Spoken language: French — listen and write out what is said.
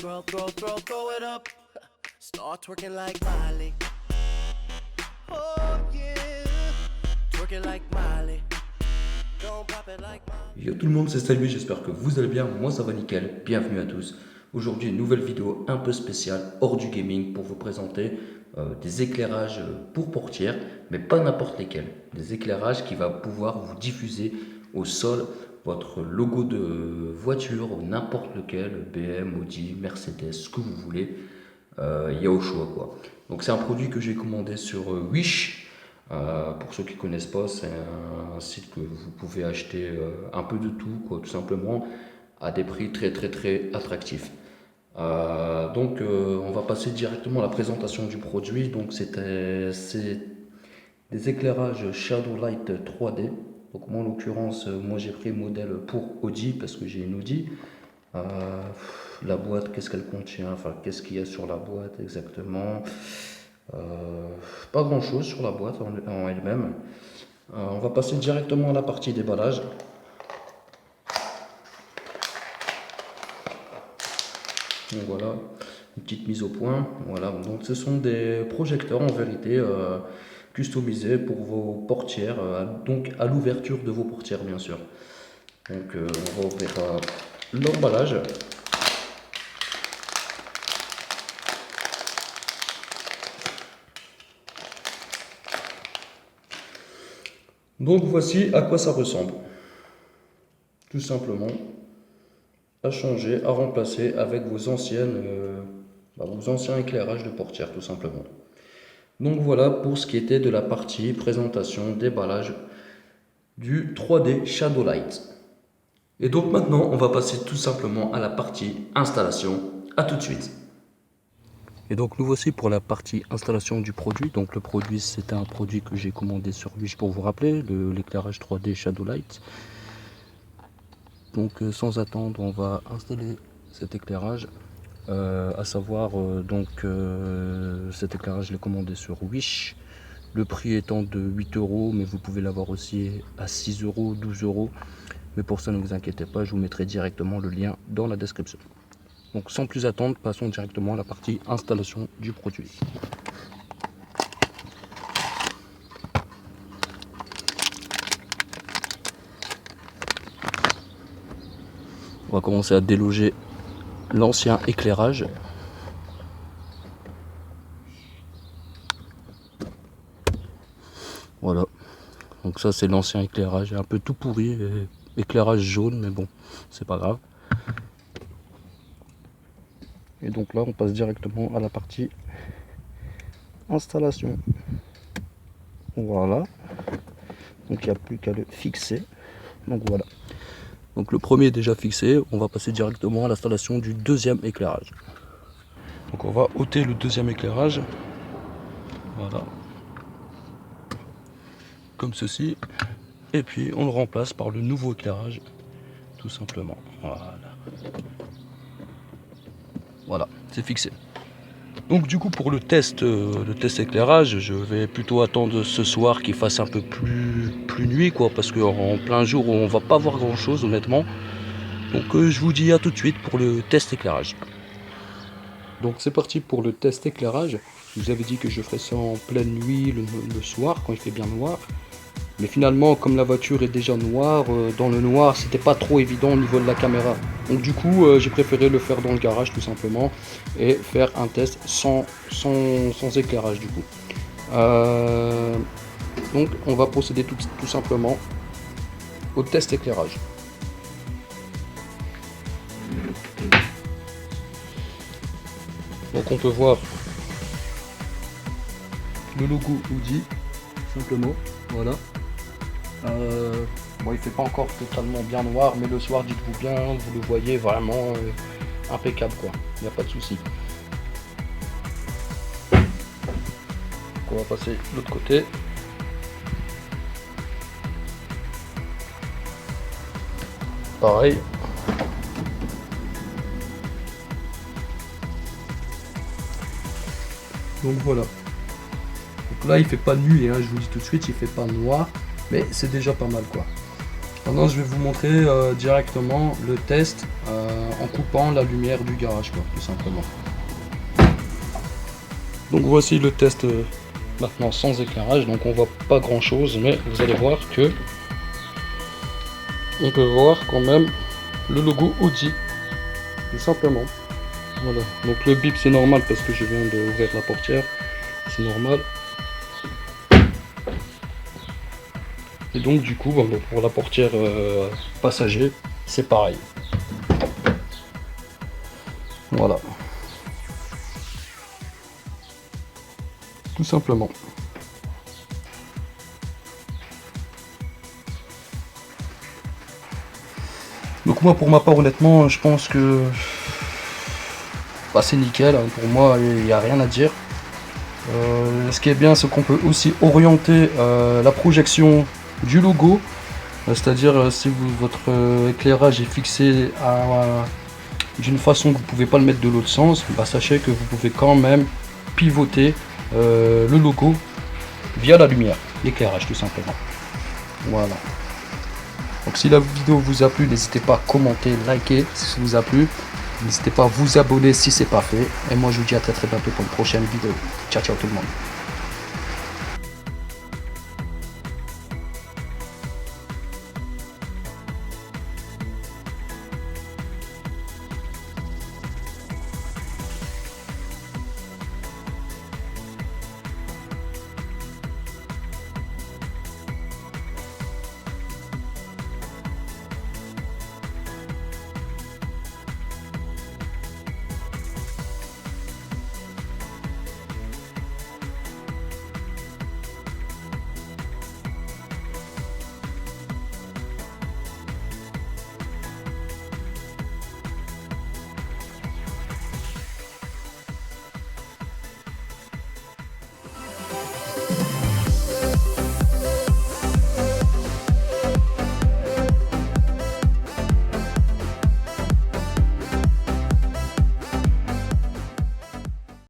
throw it up. Start twerking like Miley. Oh yeah, twerking like Miley. Don't pop it like Miley. Yo tout le monde, c'est Stalby, j'espère que vous allez bien, moi ça va nickel, bienvenue à tous. Aujourd'hui une nouvelle vidéo un peu spéciale, hors du gaming, pour vous présenter des éclairages pour portières, mais pas n'importe lesquels. Des éclairages qui va pouvoir vous diffuser au sol votre logo de voiture, ou n'importe lequel, BM, Audi, Mercedes, ce que vous voulez, il y a au choix quoi. Donc c'est un produit que j'ai commandé sur Wish. Pour ceux qui ne connaissent pas, c'est un site que vous pouvez acheter un peu de tout, quoi, tout simplement, à des prix très attractifs. On va passer directement à la présentation du produit. Donc c'est des éclairages Shadowlight 3D. Donc moi en l'occurrence, moi j'ai pris le modèle pour Audi parce que j'ai une Audi. La boîte, qu'est-ce qu'elle contient, enfin qu'est-ce qu'il y a sur la boîte exactement. Pas grand chose sur la boîte en elle-même. On va passer directement à la partie déballage. Donc voilà, une petite mise au point. Voilà, donc ce sont des projecteurs en vérité customisés pour vos portières, donc à l'ouverture de vos portières bien sûr. Donc on va ouvrir l'emballage. Donc voici à quoi ça ressemble. Tout simplement à changer, à remplacer avec vos anciens éclairages de portière tout simplement. Donc voilà pour ce qui était de la partie présentation, déballage du 3D Shadowlight. Et donc maintenant on va passer tout simplement à la partie installation. A tout de suite. Et donc nous voici pour la partie installation du produit. Donc le produit, c'est un produit que j'ai commandé sur Wish pour vous rappeler, l'éclairage 3D Shadowlight. Donc sans attendre, on va installer cet éclairage. À savoir cet éclairage, je l'ai commandé sur Wish. Le prix étant de 8 €, mais vous pouvez l'avoir aussi à 6 €, 12 €. Mais pour ça, ne vous inquiétez pas, je vous mettrai directement le lien dans la description. Donc sans plus attendre, passons directement à la partie installation du produit. On va commencer à déloger l'ancien éclairage. Voilà. Donc ça c'est l'ancien éclairage, un peu tout pourri, éclairage jaune, mais bon, c'est pas grave. Et donc là on passe directement à la partie installation. Voilà. Donc il n'y a plus qu'à le fixer. Donc voilà. Donc le premier est déjà fixé, on va passer directement à l'installation du deuxième éclairage. Donc on va ôter le deuxième éclairage. Voilà. Comme ceci. Et puis on le remplace par le nouveau éclairage. Tout simplement. Voilà. Voilà, c'est fixé. Donc du coup pour le test éclairage, je vais plutôt attendre ce soir qu'il fasse un peu plus nuit quoi, parce qu'en plein jour on va pas voir grand chose honnêtement. Donc je vous dis à tout de suite pour le test éclairage. Donc c'est parti pour le test éclairage. Je vous avais dit que je ferais ça en pleine nuit le soir quand il fait bien noir. Mais finalement, comme la voiture est déjà noire, dans le noir, c'était pas trop évident au niveau de la caméra. Donc du coup, j'ai préféré le faire dans le garage tout simplement et faire un test sans éclairage du coup. Donc on va procéder tout simplement au test éclairage. Donc on peut voir le logo Audi, simplement, voilà. Bon, il fait pas encore totalement bien noir, mais le soir, dites-vous bien, vous le voyez vraiment impeccable, quoi. Il n'y a pas de souci. On va passer de l'autre côté. Pareil. Donc voilà. Donc là, il fait pas nuit, hein, je vous dis tout de suite, il fait pas noir. Mais c'est déjà pas mal quoi. Maintenant je vais vous montrer directement le test en coupant la lumière du garage, quoi, tout simplement. Donc voici le test maintenant sans éclairage, donc on voit pas grand chose, mais vous allez voir que on peut voir quand même le logo Audi, tout simplement. Voilà, donc le bip c'est normal parce que je viens d'ouvrir la portière, c'est normal. Et donc du coup, bon, pour la portière passager, c'est pareil. Voilà. Tout simplement. Donc moi pour ma part honnêtement je pense que bah, c'est nickel, hein. Pour moi il n'y a rien à dire. Ce qui est bien c'est qu'on peut aussi orienter la projection du logo, c'est-à-dire si votre éclairage est fixé d'une façon que vous ne pouvez pas le mettre de l'autre sens, bah, sachez que vous pouvez quand même pivoter le logo via la lumière, l'éclairage tout simplement. Voilà. Donc si la vidéo vous a plu, n'hésitez pas à commenter, liker si ça vous a plu. N'hésitez pas à vous abonner si ce n'est pas fait. Et moi je vous dis à très bientôt pour une prochaine vidéo. Ciao ciao tout le monde.